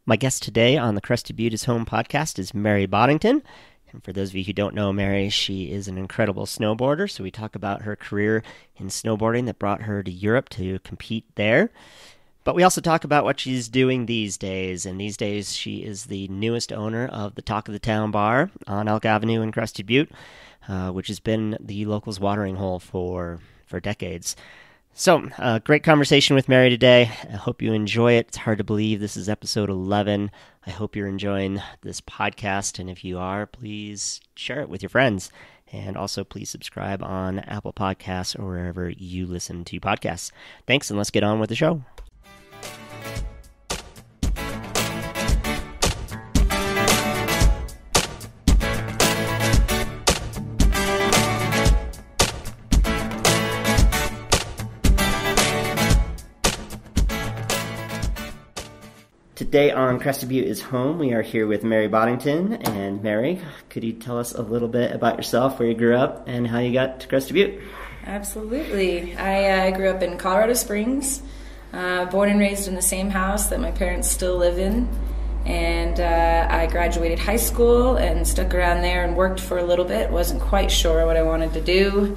My guest today on the Crested Butte is Home podcast is Mary Boddington. And for those of you who don't know Mary, she is an incredible snowboarder. So we talk about her career in snowboarding that brought her to Europe to compete there. But we also talk about what she's doing these days. And these days, she is the newest owner of the Talk of the Town bar on Elk Avenue in Crested Butte, which has been the locals' watering hole for decades. So, great conversation with Mary today. I hope you enjoy it. It's hard to believe this is episode 11. I hope you're enjoying this podcast, and if you are, please share it with your friends. And also, please subscribe on Apple Podcasts or wherever you listen to podcasts. Thanks, and let's get on with the show. Today on Crested Butte is Home, we are here with Mary Boddington. And Mary, could you tell us a little bit about yourself, where you grew up, and how you got to Crested Butte? Absolutely. I grew up in Colorado Springs, born and raised in the same house that my parents still live in. And I graduated high school and stuck around there and worked for a little bit. Wasn't quite sure what I wanted to do.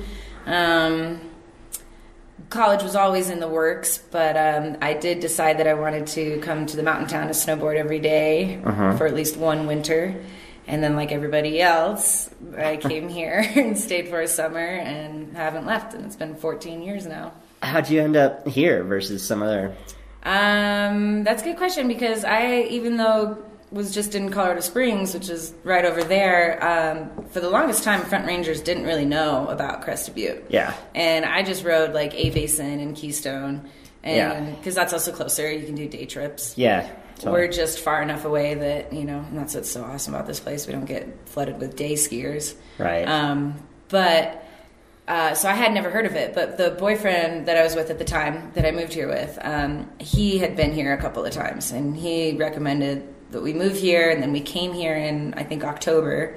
College was always in the works, but I did decide that I wanted to come to the mountain town to snowboard every day for at least one winter. And then, like everybody else, I came here and stayed for a summer and haven't left. And it's been 14 years now. How'd you end up here versus some other? That's a good question, because even though was just in Colorado Springs, which is right over there, for the longest time, front rangers didn't really know about Crested Butte. Yeah. And I just rode like A Basin and Keystone, and because that's also closer, you can do day trips. Yeah. Totally. We're just far enough away that, and that's what's so awesome about this place. We don't get flooded with day skiers. Right. So I had never heard of it, but the boyfriend that I was with at the time that I moved here with, he had been here a couple of times, and he recommended that we move here, and then we came here in, I think, October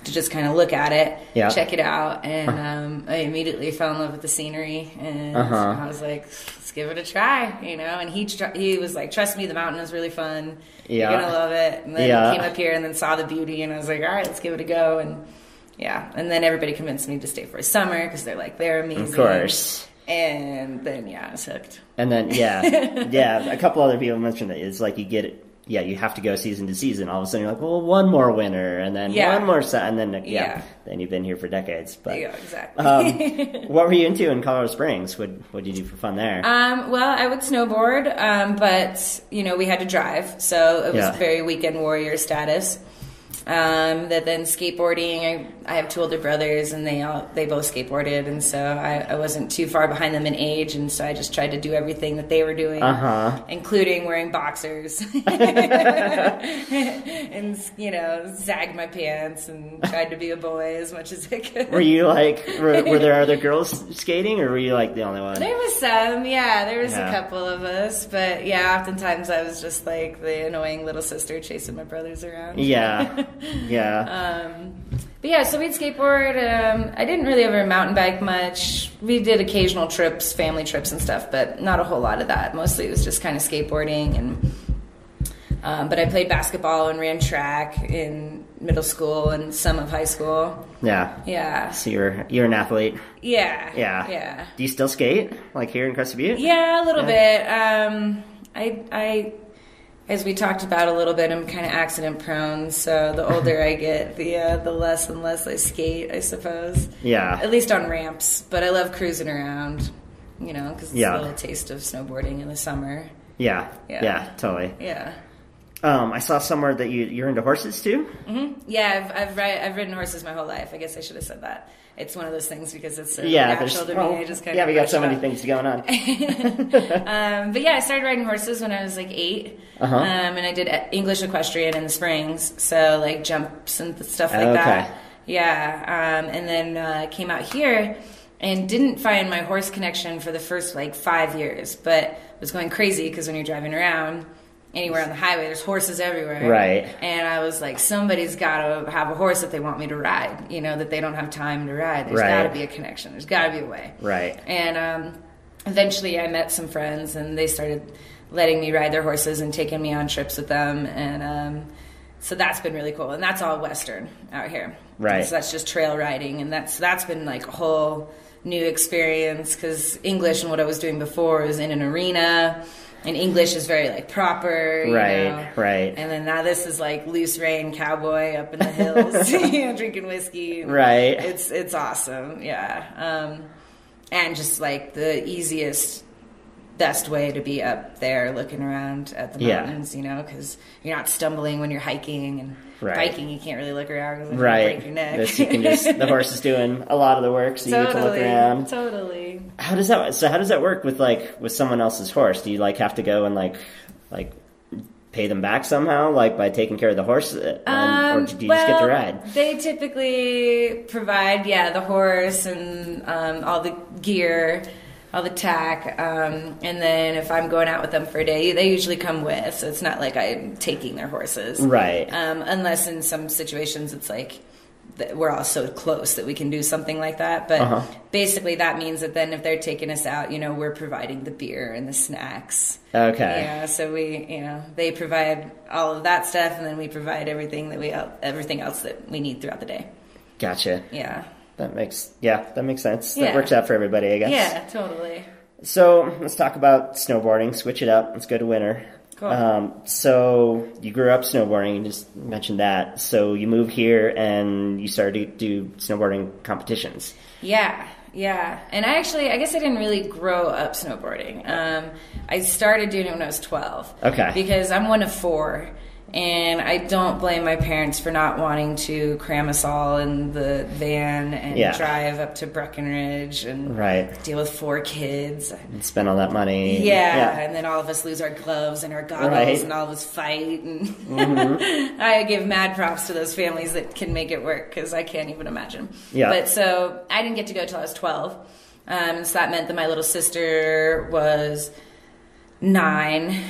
to just kind of look at it, check it out, and I immediately fell in love with the scenery, and I was like, let's give it a try, and he was like, trust me, the mountain is really fun, you're going to love it, and then he came up here and then saw the beauty, and I was like, all right, let's give it a go, and then everybody convinced me to stay for a summer, because they're amazing. Of course. And then, I was hooked. And then, a couple other people mentioned it. It's like you get it. Yeah, you have to go season to season. All of a sudden, you're like, well, one more winter, and then one more and then then you've been here for decades. But exactly. What were you into in Colorado Springs? What did you do for fun there? Well, I would snowboard, but we had to drive, so it was very weekend warrior status. That then skateboarding, I have two older brothers, and they both skateboarded, and so I wasn't too far behind them in age, and so I just tried to do everything that they were doing, including wearing boxers, and zagged my pants and tried to be a boy as much as I could. Were you like, were there other girls skating, or were you like the only one? There was some, there was a couple of us, but oftentimes I was just like the annoying little sister chasing my brothers around. So we'd skateboard. I didn't really ever mountain bike much. We did occasional trips, family trips and stuff, but not a whole lot of that. Mostly it was just kind of skateboarding. But I played basketball and ran track in middle school and some of high school. Yeah. So you're an athlete. Yeah. Do you still skate, like here in Crested Butte? Yeah, a little bit. I as we talked about a little bit, I'm kind of accident prone, so the older I get, the less and less I skate, I suppose. Yeah. At least on ramps, but I love cruising around, because it's a little taste of snowboarding in the summer. Yeah, totally. Yeah. I saw somewhere that you're into horses too? Mm-hmm. Yeah, I've ridden horses my whole life. I guess I should have said that. It's one of those things because it's so natural to me. I just kind of we got so many things going on. But I started riding horses when I was like 8. And I did English equestrian in the Springs, so like jumps and stuff like that. Yeah, and then came out here and didn't find my horse connection for the first like 5 years, but was going crazy because when you're driving around anywhere on the highway, there's horses everywhere. Right. And I was like, somebody's got to have a horse that they want me to ride, that they don't have time to ride. There's got to be a connection. There's got to be a way. Right. And eventually I met some friends, and they started letting me ride their horses and taking me on trips with them. And so that's been really cool. And that's all Western out here. Right. So that's just trail riding. And that's been like a whole new experience, because English and what I was doing before was in an arena. And English is very like proper, you know? Right. And then now this is like loose rain cowboy up in the hills, you know, drinking whiskey. Right. It's awesome, yeah. And just like the easiest, best way to be up there looking around at the mountains, you know, because you're not stumbling when you're hiking, and biking you can't really look around because you break your neck. This, you can just, the horse is doing a lot of the work, so you get to look around. Totally. How does that work with someone else's horse? Do you like have to go and like pay them back somehow, like by taking care of the horse, or do you just get to ride? They typically provide the horse and all the gear, all the tack, and then if I'm going out with them for a day, they usually come with, so it's not like I'm taking their horses. Right. Unless in some situations it's like we're all so close that we can do something like that. But basically that means that then if they're taking us out, you know, we're providing the beer and the snacks. Okay. Yeah, so we, you know, they provide all of that stuff, and then we provide everything else that we need throughout the day. Gotcha. Yeah. That makes sense. That works out for everybody, I guess. Yeah, totally. So let's talk about snowboarding. Switch it up. Let's go to winter. Cool. So you grew up snowboarding. You just mentioned that. So you moved here and you started to do snowboarding competitions. Yeah. And I guess I didn't really grow up snowboarding. I started doing it when I was 12. Okay. Because I'm one of 4. And I don't blame my parents for not wanting to cram us all in the van and drive up to Breckenridge and deal with 4 kids. And spend all that money. Yeah, and then all of us lose our gloves and our goggles and all of us fight. And I give mad props to those families that can make it work, because I can't even imagine. Yeah. But so I didn't get to go till I was 12. So that meant that my little sister was 9.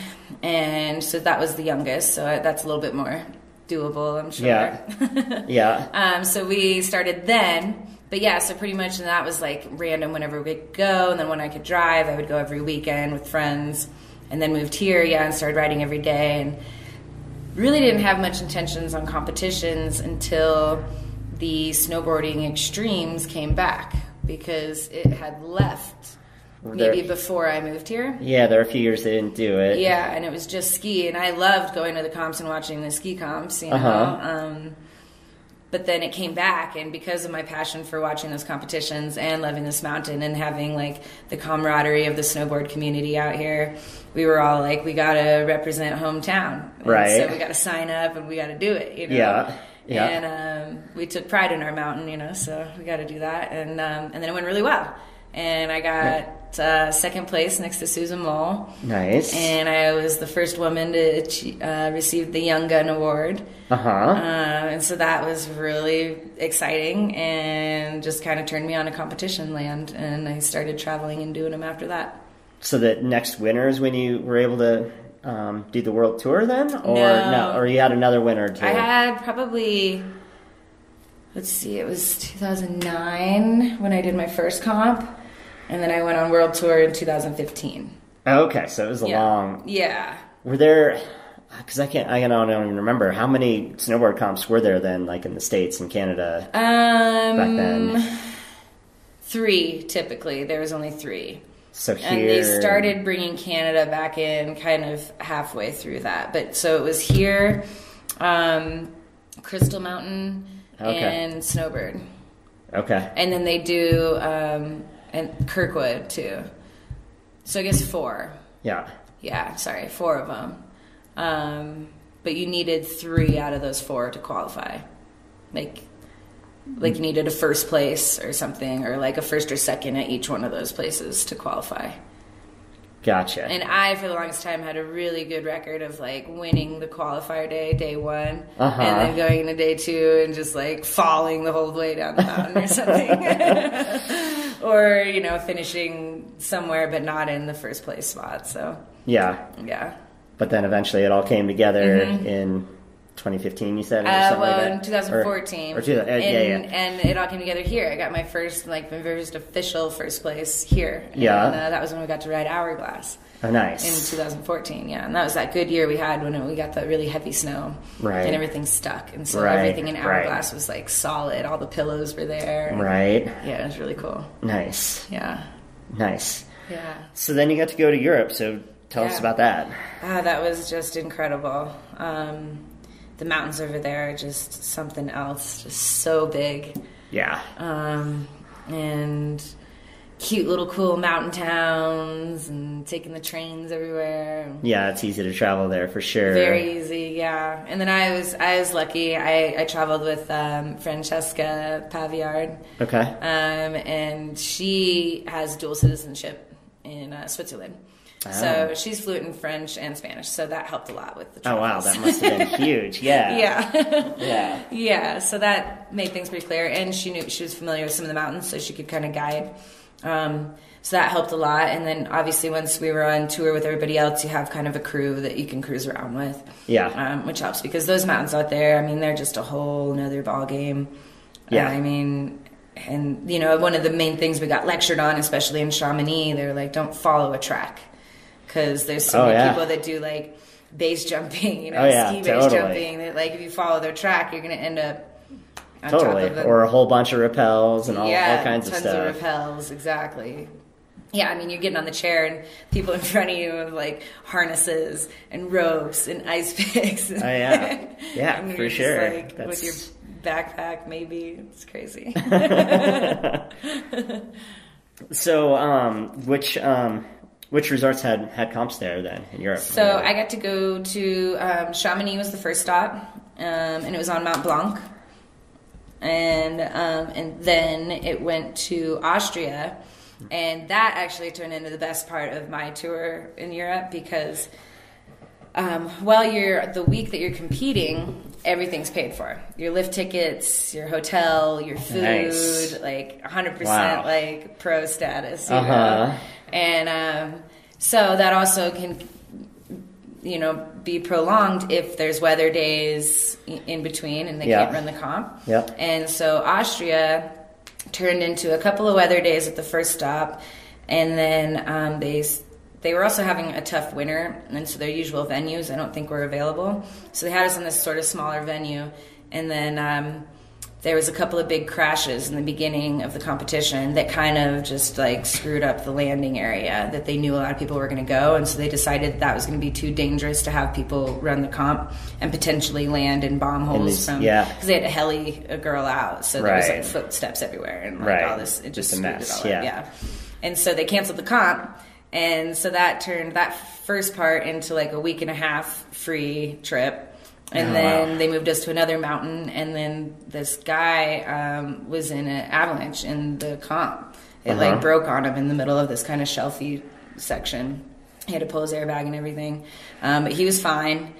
And so that was the youngest, so that's a little bit more doable, I'm sure. Yeah. So we started then, but so pretty much, and that was like random whenever we could go, and then when I could drive, I would go every weekend with friends, and then moved here, and started riding every day, and really didn't have much intentions on competitions until the snowboarding extremes came back, because it had left maybe before I moved here. Yeah, there were a few years they didn't do it. Yeah, and it was just ski, and I loved going to the comps and watching the ski comps, you know. But then it came back, and because of my passion for watching those competitions and loving this mountain and having like the camaraderie of the snowboard community out here, we were all like, we gotta represent hometown. And so we gotta sign up and we gotta do it, you know. Yeah. And we took pride in our mountain, you know, so we gotta do that. And then it went really well. And I got second place next to Susan Mole. Nice. And I was the first woman to receive the Young Gun Award. And so that was really exciting, and just kind of turned me on to competition land. And I started traveling and doing them after that. So the next winter is when you were able to do the world tour then? Or no? Or you had another winter too? I had probably... Let's see, it was 2009 when I did my first comp, and then I went on world tour in 2015. Okay, so it was a long... Yeah. Were there... Because I don't even remember. How many snowboard comps were there then, like in the States and Canada back then? 3, typically. There was only 3. So here... And they started bringing Canada back in kind of halfway through that. But so it was here, Crystal Mountain... and Snowbird. Okay. And then they do and Kirkwood too. So I guess 4. Yeah. Yeah, sorry, 4 of them. But you needed 3 out of those 4 to qualify. Like you needed a first place or something, or like a first or second at each one of those places to qualify. Gotcha. And I, for the longest time, had a really good record of like winning the qualifier day 1, and then going into day 2 and just like falling the whole way down the mountain or something, or you know, finishing somewhere but not in the first place spot. So yeah. But then eventually it all came together in 2015, you said, or something like that? In 2014. And it all came together here. I got my very first official first place here. Yeah. And that was when we got to ride Hourglass. Oh, nice. In 2014, yeah. And that was that good year we had when we got the really heavy snow. Right. And everything stuck. And so everything in Hourglass was like solid. All the pillows were there. Right. Yeah, it was really cool. Nice. Yeah. Nice. Yeah. So then you got to go to Europe, so tell us about that. That was just incredible. The mountains over there are just something else, just so big. Yeah. And cute little cool mountain towns and taking the trains everywhere. Yeah, it's easy to travel there for sure. Very easy, yeah. And then I was lucky. I traveled with Francesca Paviard. Okay. And she has dual citizenship in Switzerland. Oh. So she's fluent in French and Spanish, so that helped a lot with the travels. Oh, wow, that must have been huge, yeah. Yeah. Yeah, so that made things pretty clear, and she was familiar with some of the mountains, so she could kind of guide. So that helped a lot, and then obviously once we were on tour with everybody else, you have kind of a crew that you can cruise around with. Yeah. Which helps, because those mountains out there, I mean, they're just a whole nother ball game. Yeah. I mean... And, one of the main things we got lectured on, especially in Chamonix, they're like, don't follow a track. Because there's so many people that do, like, base jumping, ski base jumping. That, like, if you follow their track, you're going to end up on top of them. Or a whole bunch of rappels and all kinds of stuff. Tons of rappels, exactly. Yeah, I mean, you're getting on the chair and people in front of you have, like, harnesses and ropes and ice picks. Oh, yeah. Yeah, and for sure. Just, like, with your backpack, maybe. It's crazy. So, which resorts had comps there then in Europe? So I got to go to Chamonix was the first stop, and it was on Mont Blanc, and then it went to Austria, and that actually turned into the best part of my tour in Europe because while the week that you're competing, everything's paid for. Your lift tickets, your hotel, your food, like 100% like pro status. You know? And so that also can, be prolonged if there's weather days in between and they can't run the comp. Yep. And so Austria turned into a couple of weather days at the first stop, and then they were also having a tough winter, and so their usual venues I don't think were available. So they had us in this sort of smaller venue, and then there was a couple of big crashes in the beginning of the competition that kind of just like screwed up the landing area that they knew a lot of people were going to go, and so they decided that was going to be too dangerous to have people run the comp and potentially land in bomb holes because they had to heli a girl out, so there was like footsteps everywhere and like all this, it just a mess. And so they canceled the comp, and so that turned that first part into like a week and a half free trip. And then they moved us to another mountain, and then this guy was in an avalanche in the comp. It like broke on him in the middle of this kind of shelfy section. He had to pull his airbag and everything, but he was fine.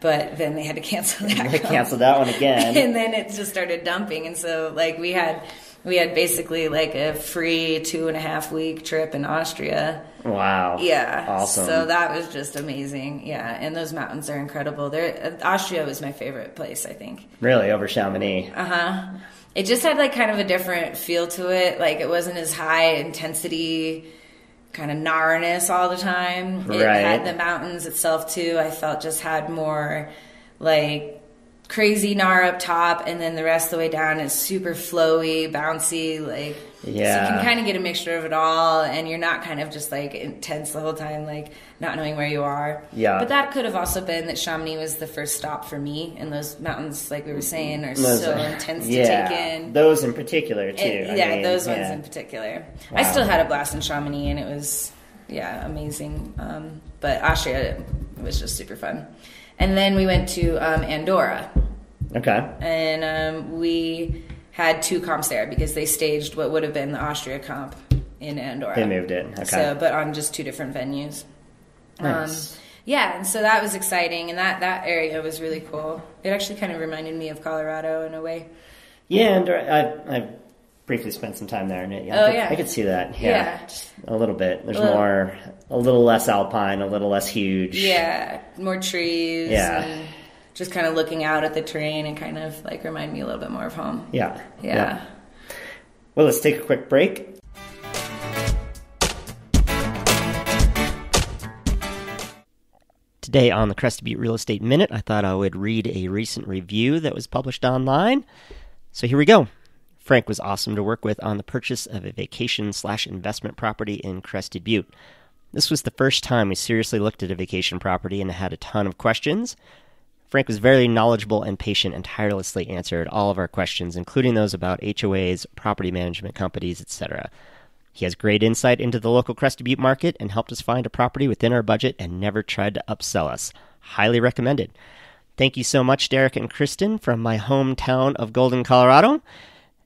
But then they had to cancel that. They canceled that one again, and then it just started dumping. And so like we had basically like a free 2.5 week trip in Austria. Wow. Yeah. Awesome. So that was just amazing. Yeah. And those mountains are incredible. Austria was my favorite place, I think. Really? Over Chamonix? It just had like kind of a different feel to it. Like it wasn't as high intensity kind of gnareness all the time. It had the mountains itself too. I felt just had more like crazy gnar up top, and then the rest of the way down is super flowy, bouncy, like so you can kind of get a mixture of it all, and you're not kind of just like intense the whole time, like not knowing where you are. But that could have also been that Chamonix was the first stop for me, and those mountains, like we were saying, are so intense to take in. Those in particular too. Those ones in particular. I still had a blast in Chamonix, and it was amazing. But Austria was just super fun. And then we went to Andorra. Okay. And we had 2 comps there because they staged what would have been the Austria comp in Andorra. They moved it. Okay. So, but on just 2 different venues. Nice. And so that was exciting, and that area was really cool. It actually kind of reminded me of Colorado in a way. Yeah, Andorra, I briefly spent some time there, and I could see that. Yeah. A little bit. There's a little less alpine, a little less huge. Yeah, more trees. Yeah. And just kind of looking out at the terrain and kind of like remind me a little bit more of home. Yeah. Yeah. Well, let's take a quick break. Today on the Crested Butte Real Estate Minute, I thought I would read a recent review that was published online. So here we go. Frank was awesome to work with on the purchase of a vacation/investment property in Crested Butte. This was the first time we seriously looked at a vacation property and had a ton of questions. Frank was very knowledgeable and patient and tirelessly answered all of our questions, including those about HOAs, property management companies, etc. He has great insight into the local Crested Butte market and helped us find a property within our budget and never tried to upsell us. Highly recommended. Thank you so much, Derek and Kristen, from my hometown of Golden, Colorado.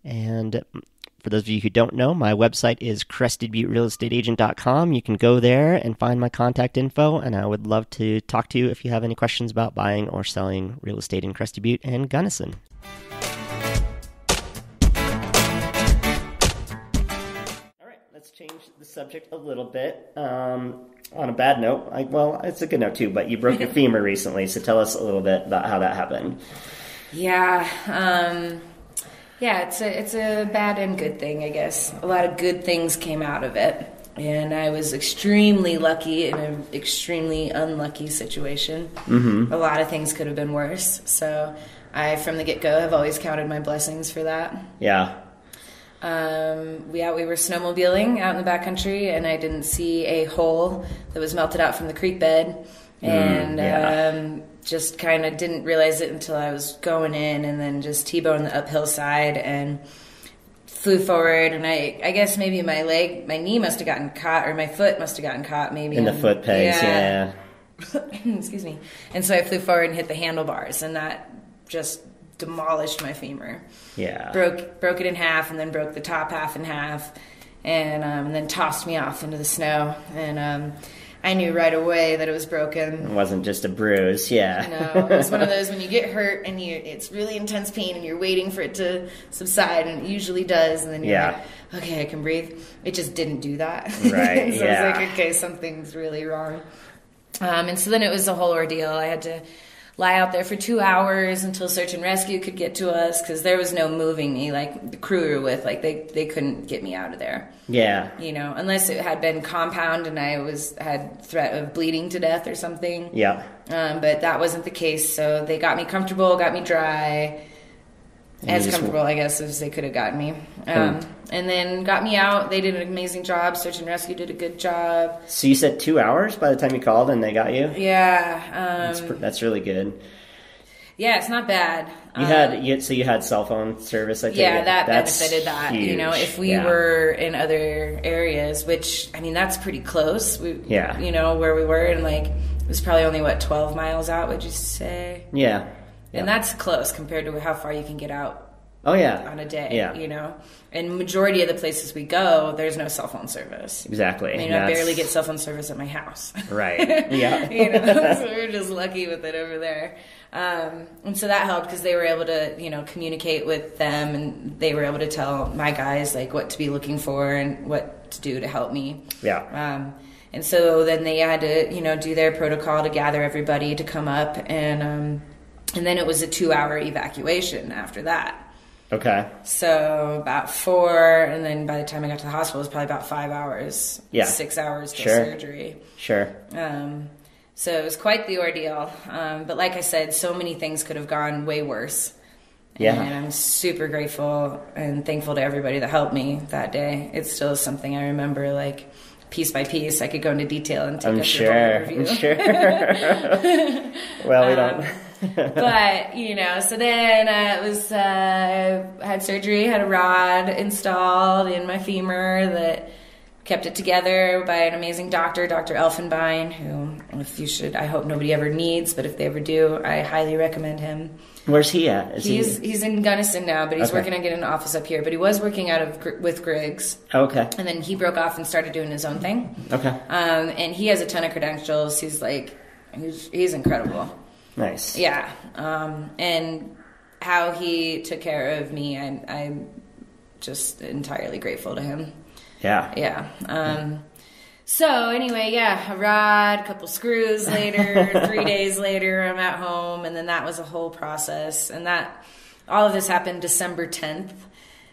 And for those of you who don't know, my website is crestedbutterealestateagent.com. You can go there and find my contact info, and I would love to talk to you if you have any questions about buying or selling real estate in Crested Butte and Gunnison. Let's change the subject a little bit. On a bad note, it's a good note too, but you broke your femur recently, so tell us a little bit about how that happened. Yeah, it's a bad and good thing, I guess. A lot of good things came out of it, and I was extremely lucky in an extremely unlucky situation. Mm-hmm. A lot of things could have been worse, so I, from the get-go, have always counted my blessings for that. Yeah. We were snowmobiling out in the backcountry, and I didn't see a hole that was melted out from the creek bed, and just kind of didn't realize it until I was going in, and then just T-boned the uphill side and flew forward, and I guess maybe my knee must have gotten caught, or my foot must have gotten caught maybe. In the foot pegs, yeah. Excuse me. And so I flew forward and hit the handlebars, and that just demolished my femur. Yeah. Broke it in half, and then broke the top half in half, and then tossed me off into the snow. And I knew right away that it was broken. It wasn't just a bruise, yeah. No, it was one of those when you get hurt and it's really intense pain and you're waiting for it to subside, and it usually does, and then you're like, okay, I can breathe. It just didn't do that. Right, so I was like, okay, something's really wrong. And so then it was a whole ordeal. I had to lie out there for 2 hours until search and rescue could get to us, because there was no moving me. Like, the crew we were with, like, they couldn't get me out of there. Yeah. You know, unless it had been compound and I had threat of bleeding to death or something. Yeah. But that wasn't the case, so they got me comfortable, got me dry, as comfortable, I guess, as they could have gotten me. And then got me out. They did an amazing job. Search and rescue did a good job. So you said 2 hours by the time you called and they got you? Yeah. That's really good. Yeah, it's not bad. You had cell phone service, I think. Yeah, that benefited that. Huge. You know, if we were in other areas, which, I mean, that's pretty close. You know, where we were, and like, it was probably only, 12 miles out, would you say? Yeah. And that's close compared to how far you can get out. Oh, yeah. On a day, yeah. You know? And majority of the places we go, there's no cell phone service. Exactly. I mean, I barely get cell phone service at my house. Right. Yeah. You know, so we're just lucky with it over there. And so that helped, because they were able to, you know, communicate with them, and they were able to tell my guys, like, what to be looking for and what to do to help me. Yeah. And so then they had to, you know, do their protocol to gather everybody to come up, and then it was a 2-hour evacuation after that. Okay. So about 4, and then by the time I got to the hospital, it was probably about 5 hours. Yeah. 6 hours till surgery. Sure. So it was quite the ordeal. But like I said, so many things could have gone way worse. Yeah. And I'm super grateful and thankful to everybody that helped me that day. It still is something I remember, like, piece by piece. I could go into detail and take up your whole review. I'm sure. Well, we don't. But, you know, so then I had surgery, had a rod installed in my femur that kept it together by an amazing doctor, Dr. Elfenbein, who, I hope nobody ever needs, but if they ever do, I highly recommend him. Where's he at? He's in Gunnison now, but he's working on getting an office up here. But he was working with Griggs. Okay. And then he broke off and started doing his own thing. Okay. And he has a ton of credentials. He's incredible. Nice. Yeah. And how he took care of me, I'm just entirely grateful to him. Yeah. Yeah. So anyway, yeah, a rod, a couple screws later, 3 days later, I'm at home, and then that was a whole process. And all of this happened December 10th.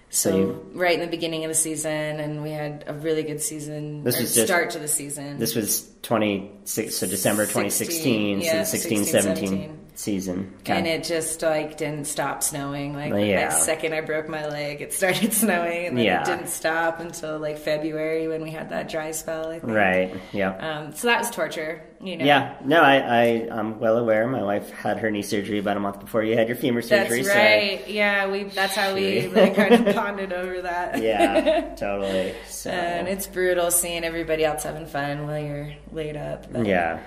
So right in the beginning of the season, and we had a really good season. This was start to the season. This was December 2016, so the 16-17 season. And it just like didn't stop snowing. Like the second I broke my leg, it started snowing, and then it didn't stop until like February when we had that dry spell, I think. Right. Yeah. So that was torture, you know. Yeah. No, I'm well aware. My wife had her knee surgery about a month before you had your femur surgery. That's right. Yeah, that's how we really kind of bonded over that. Yeah, totally. So. And it's brutal seeing everybody else having fun while you're laid up. But, yeah.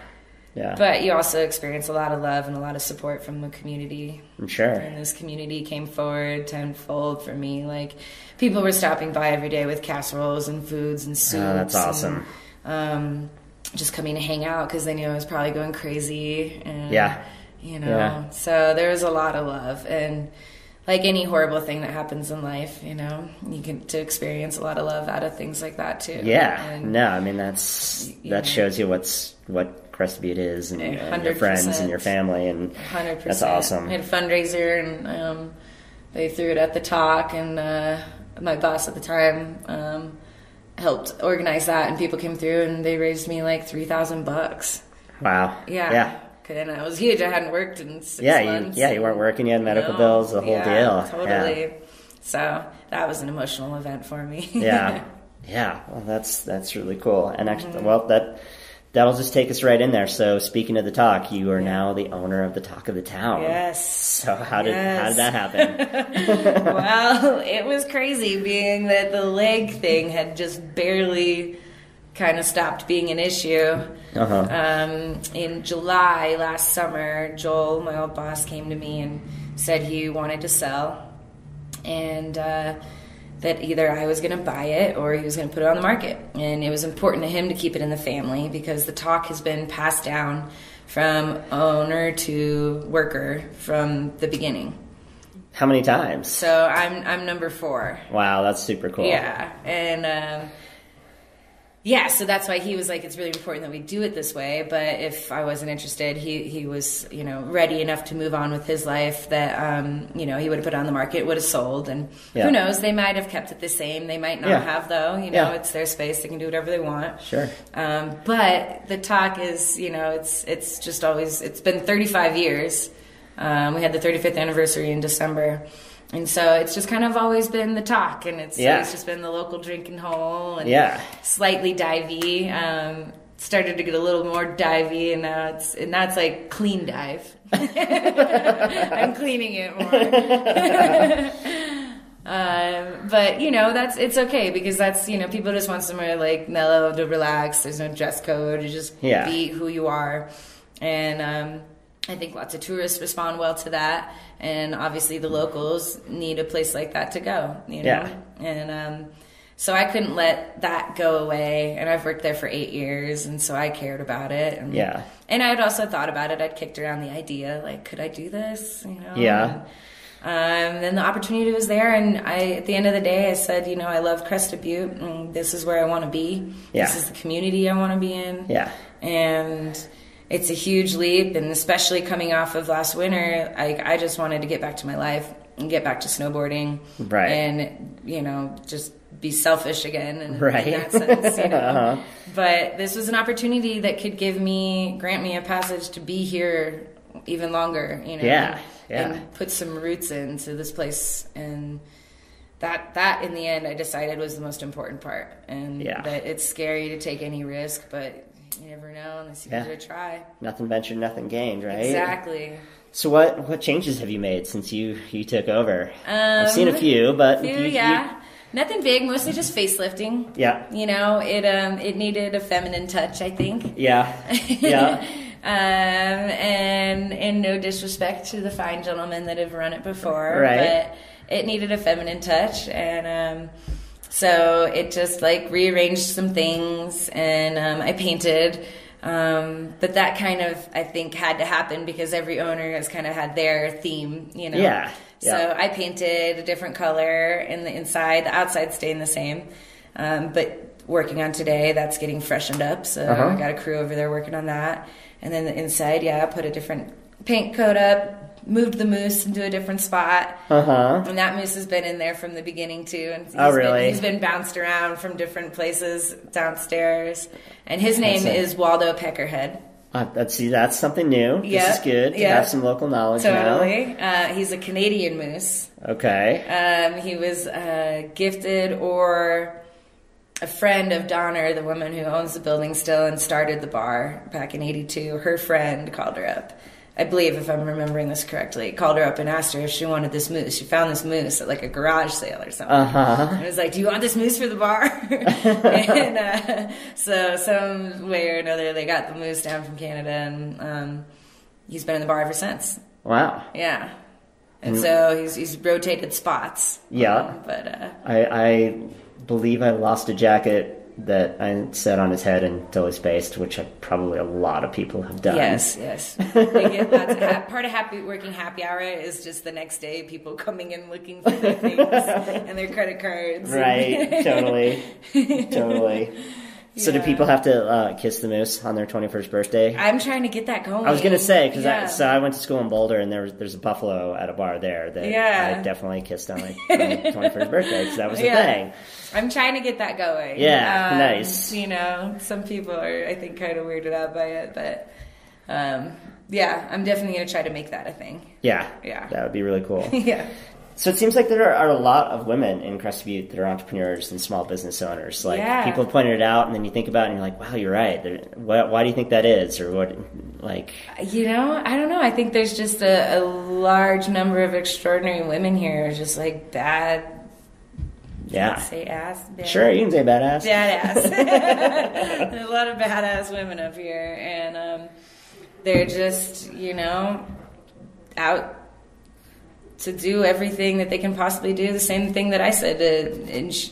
But you also experience a lot of love and a lot of support from the community. I'm sure. And this community came forward tenfold for me. Like, people were stopping by every day with casseroles and foods and soups. Oh, that's awesome. And, just coming to hang out because they knew I was probably going crazy. And, you know, so there was a lot of love. And like any horrible thing that happens in life, you know, you get to experience a lot of love out of things like that too. Yeah. And, no, I mean, that shows you what Crested Butte is, and your friends and your family, and 100%. That's awesome. I had a fundraiser, and they threw it at the Talk, and my boss at the time helped organize that, and people came through, and they raised me like $3,000. Wow. Yeah. And it was huge. I hadn't worked in 6 months. You weren't working. You had medical bills, the whole deal. Totally. Yeah. So that was an emotional event for me. Yeah. Well, that's really cool. And actually, that'll just take us right in there. So speaking of the Talk, you are now the owner of the Talk of the Town. Yes. So how did that happen? Well, it was crazy, being that the leg thing had just barely kind of stopped being an issue. In July last summer, Joel, my old boss, came to me and said he wanted to sell, and that either I was going to buy it or he was going to put it on the market. And it was important to him to keep it in the family because the Talk has been passed down from owner to worker from the beginning. How many times? So I'm number 4. Wow, that's super cool. Yeah, and so that's why he was like, it's really important that we do it this way. But if I wasn't interested, he was, you know, ready enough to move on with his life that, you know, he would have put it on the market, would have sold. And who knows, they might have kept it the same. They might not have, though. You know, it's their space. They can do whatever they want. Sure. But the Talk is, you know, it's just always, it's been 35 years. We had the 35th anniversary in December. And so it's just kind of always been the Talk, and it's just been the local drinking hole, and slightly divey. Started to get a little more divey, and now it's like clean dive. I'm cleaning it more. But you know, it's okay because that's, you know, people just want somewhere like mellow to relax. There's no dress code. You just be who you are, and I think lots of tourists respond well to that, and obviously the locals need a place like that to go, you know? And so I couldn't let that go away, and I've worked there for 8 years, and so I cared about it. And, and I had also thought about it. I'd kicked around the idea, like, could I do this, you know? And then the opportunity was there, and at the end of the day, I said, you know, I love Crested Butte, and this is where I want to be. This is the community I want to be in. And it's a huge leap, and especially coming off of last winter, I just wanted to get back to my life and get back to snowboarding, and, you know, just be selfish again in that sense, you know. But this was an opportunity that could grant me a passage to be here even longer, you know, and put some roots into this place. And that in the end, I decided was the most important part, and that it's scary to take any risk, but you never know unless you give it a try. Nothing ventured, nothing gained, right? Exactly. So what changes have you made since you took over? I've seen a few, but nothing big. Mostly just facelifting. You know, it needed a feminine touch, I think. And no disrespect to the fine gentlemen that have run it before, but it needed a feminine touch, and so it just like rearranged some things, and I painted. But that kind of, I think, had to happen because every owner has kind of had their theme, you know. So I painted a different color in the inside. The outside staying the same. But working on today, that's getting freshened up. So I got a crew over there working on that. And then the inside, I put a different paint coat up, moved the moose into a different spot. And that moose has been in there from the beginning too. And he's been bounced around from different places downstairs. And his name is Waldo Peckerhead. That's something new. This is good to have some local knowledge totally. now. He's a Canadian moose. Okay. He was gifted or a friend of Donner, the woman who owns the building still and started the bar back in '82. Her friend called her up, I believe, if I'm remembering this correctly, called her up and asked her if she wanted this moose. She found this moose at like a garage sale or something. And it was like, do you want this moose for the bar? And so some way or another, they got the moose down from Canada, and he's been in the bar ever since. Wow. Yeah. And so he's rotated spots. Yeah. But I believe I lost a jacket that I set on his head and totally spaced, which probably a lot of people have done. Yes. They get lots of part of working happy hour is just the next day people coming in looking for their things and their credit cards. Right, totally. So do people have to kiss the moose on their 21st birthday? I'm trying to get that going. I was going to say, because I went to school in Boulder, and there's a buffalo at a bar there that I definitely kissed on my 21st birthday, because that was a thing. I'm trying to get that going. Yeah, nice. Some people are, I think, kind of weirded out by it, but I'm definitely going to try to make that a thing. Yeah, that would be really cool. Yeah. So it seems like there are a lot of women in Crested Butte that are entrepreneurs and small business owners. Like, people have pointed it out, and then you think about it, and you're like, wow, you're right. Why do you think that is? Or what, like... I don't know. I think there's just a large number of extraordinary women here, just like bad... Yeah. Say ass. Bad. Sure, you can say badass. Badass. There's a lot of badass women up here, and they're just, out to do everything that they can possibly do. The same thing that I said, to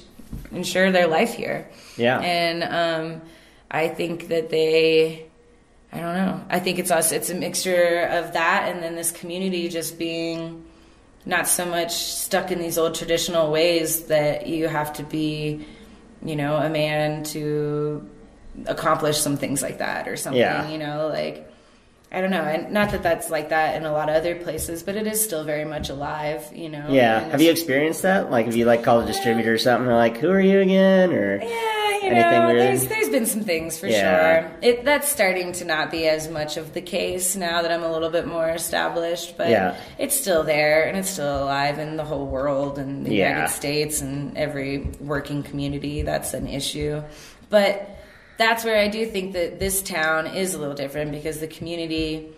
ensure their life here. Yeah. And I think that I don't know. I think it's a mixture of that, and then this community just being not so much stuck in these old traditional ways that you have to be, a man to accomplish some things like that or something, I don't know. And not that that's like that in a lot of other places, but it is still very much alive, Yeah. Have you experienced that? Like, if you called a distributor or something, they're like, who are you again? Or there's been some things for sure. That's starting to not be as much of the case now that I'm a little bit more established, but it's still there, and it's still alive in the whole world and the United States and every working community. That's an issue. But that's where I do think that this town is a little different, because the community,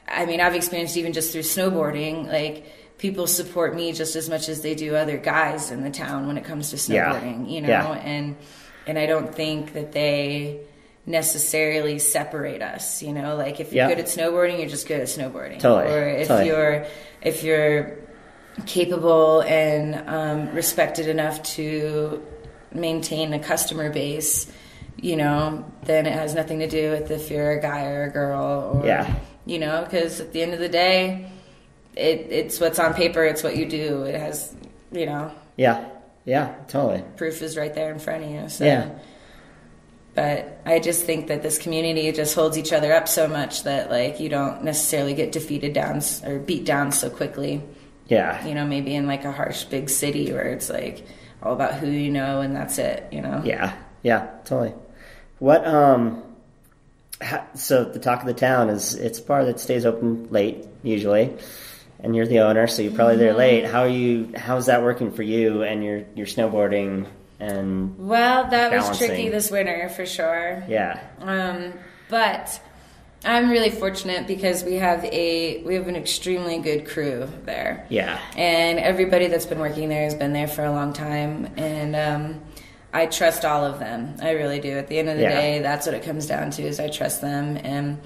I've experienced even just through snowboarding, people support me just as much as they do other guys in the town when it comes to snowboarding, and I don't think that they necessarily separate us, if you're good at snowboarding, you're just good at snowboarding. Totally. Or if you're capable and respected enough to maintain a customer base, then it has nothing to do with if you're a guy or a girl, or because at the end of the day, it's what's on paper, it's what you do. It has, totally. Proof is right there in front of you. So. But I just think that this community just holds each other up so much that you don't necessarily get defeated down or beat down so quickly. Yeah. Maybe in a harsh big city where it's all about who you know and that's it. Yeah, totally. What, so the talk of the town is, it's a bar that stays open late, usually, and you're the owner, so you're probably there late. How's that working for you and your snowboarding and Well, that balancing? Was tricky this winter, for sure. Yeah. But I'm really fortunate because we have an extremely good crew there. Yeah. And everybody that's been working there has been there for a long time, and I trust all of them. I really do. At the end of the day, that's what it comes down to, is I trust them. And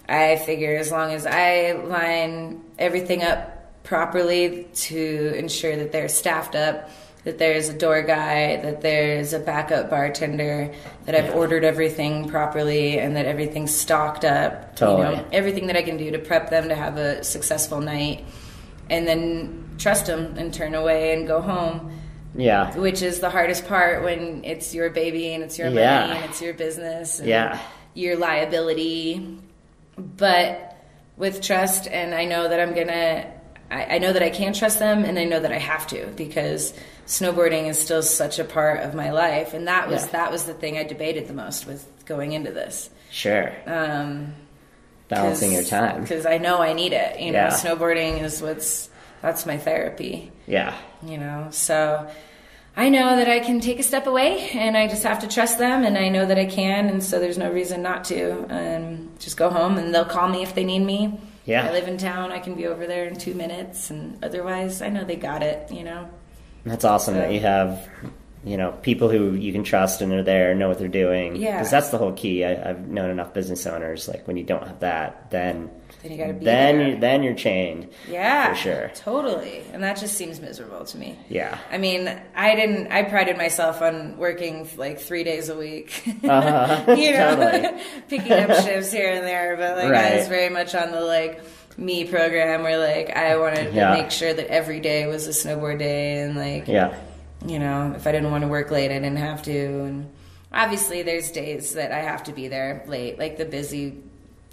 I figure as long as I line everything up properly to ensure that they're staffed up, that there's a door guy, that there's a backup bartender, that I've ordered everything properly, and that everything's stocked up. Totally. Everything that I can do to prep them to have a successful night, and then trust them and turn away and go home. Yeah. Which is the hardest part when it's your baby and it's your money and it's your business and your liability. But with trust, and I know that I know that I can trust them, and I know that I have to, because snowboarding is still such a part of my life. And that was the thing I debated the most with going into this. Sure. Balancing your time. Because I know I need it. You know, snowboarding is that's my therapy. Yeah. You know, so I know that I can take a step away, and I just have to trust them, and I know that I can, and so there's no reason not to. Just go home, and they'll call me if they need me. Yeah. I live in town. I can be over there in 2 minutes, and otherwise, I know they got it, you know. That's awesome that you have, you know, people who you can trust and are there, know what they're doing. Yeah. Because that's the whole key. I've known enough business owners, like, when you don't have that, then you gotta be there. Then you're chained. Yeah. For sure. Totally. And that just seems miserable to me. Yeah. I mean, I prided myself on working like 3 days a week. You know, totally. Picking up shifts here and there, but like I was very much on the like me program where like I wanted to make sure that every day was a snowboard day, and like you know, if I didn't want to work late, I didn't have to. And obviously there's days that I have to be there late, like the busy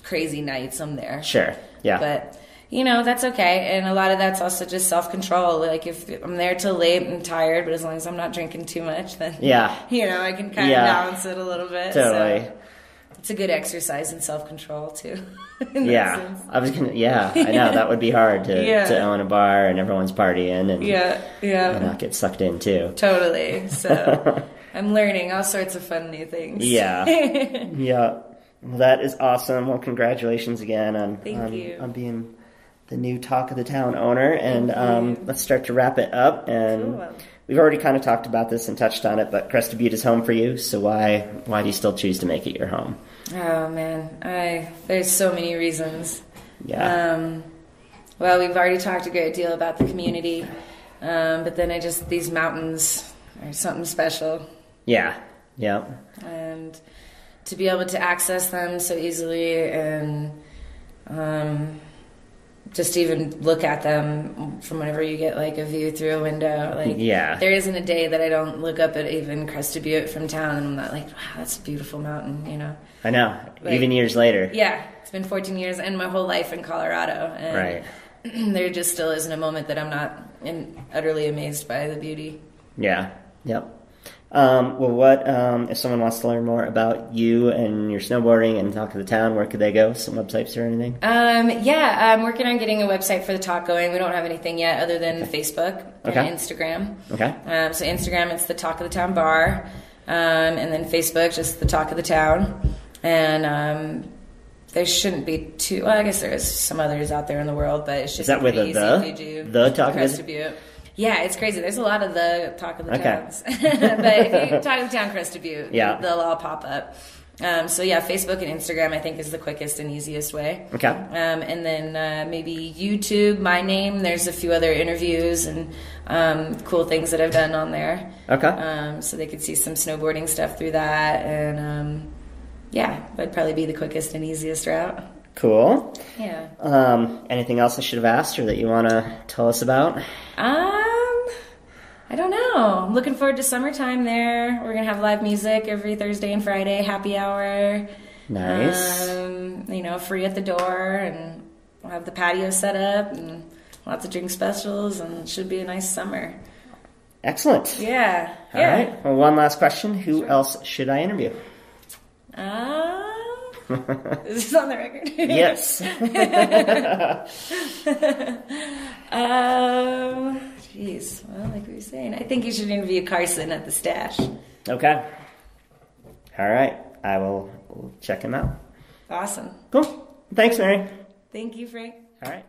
crazy nights I'm there. Sure. Yeah. But you know, that's okay. And a lot of that's also just self-control. Like if I'm there till late and tired, but as long as I'm not drinking too much, then you know, I can kind of balance it a little bit. Totally. So it's a good exercise in self-control too. I was gonna. Yeah, I know that would be hard to own a bar and everyone's partying and not get sucked in too. Totally. So I'm learning all sorts of fun new things. Yeah. Well, that is awesome. Well, congratulations again on being the new Talk of the Town owner. And let's start to wrap it up. And we've already kind of talked about this and touched on it, but Crested Butte is home for you. So why do you still choose to make it your home? Oh man, there's so many reasons. Yeah. Well, we've already talked a great deal about the community, but then these mountains are something special. Yeah. And to be able to access them so easily, and just even look at them from whenever you get like a view through a window. Like, there isn't a day that I don't look up at even Crested Butte from town and I'm not like, wow, that's a beautiful mountain, you know. I know, like, even years later. Yeah, it's been 14 years and my whole life in Colorado, and there just still isn't a moment that I'm not utterly amazed by the beauty. Yeah. Yep. Well, what if someone wants to learn more about you and your snowboarding and Talk of the Town? Where could they go? Some websites or anything? I'm working on getting a website for the Talk going. We don't have anything yet other than Facebook and Instagram. Okay. So Instagram, it's the Talk of the Town Bar, and then Facebook, just the Talk of the Town. And there shouldn't be too. Well, I guess there is some others out there in the world, but it's just pretty easy if you do the Talk of the Butte. Yeah, it's crazy. There's a lot of the Talk of the Towns. But if you Talk of the Town Crested Butte, they'll all pop up. So yeah, Facebook and Instagram I think is the quickest and easiest way. Okay. And then maybe YouTube, my name. There's a few other interviews and cool things that I've done on there. Okay. So they could see some snowboarding stuff through that. And that'd probably be the quickest and easiest route. Cool. Yeah. Anything else I should have asked or that you want to tell us about? I don't know. I'm looking forward to summertime there. We're going to have live music every Thursday and Friday, happy hour. Nice. Free at the door, and we'll have the patio set up and lots of drink specials, and it should be a nice summer. Excellent. Yeah. All right. Well, one last question. Who else should I interview? Is this on the record? Yes. Jeez. Well, like we were saying, I think you should interview Carson at the Stash. Okay. All right. I will check him out. Awesome. Cool. Thanks, Mary. Thank you, Frank. All right.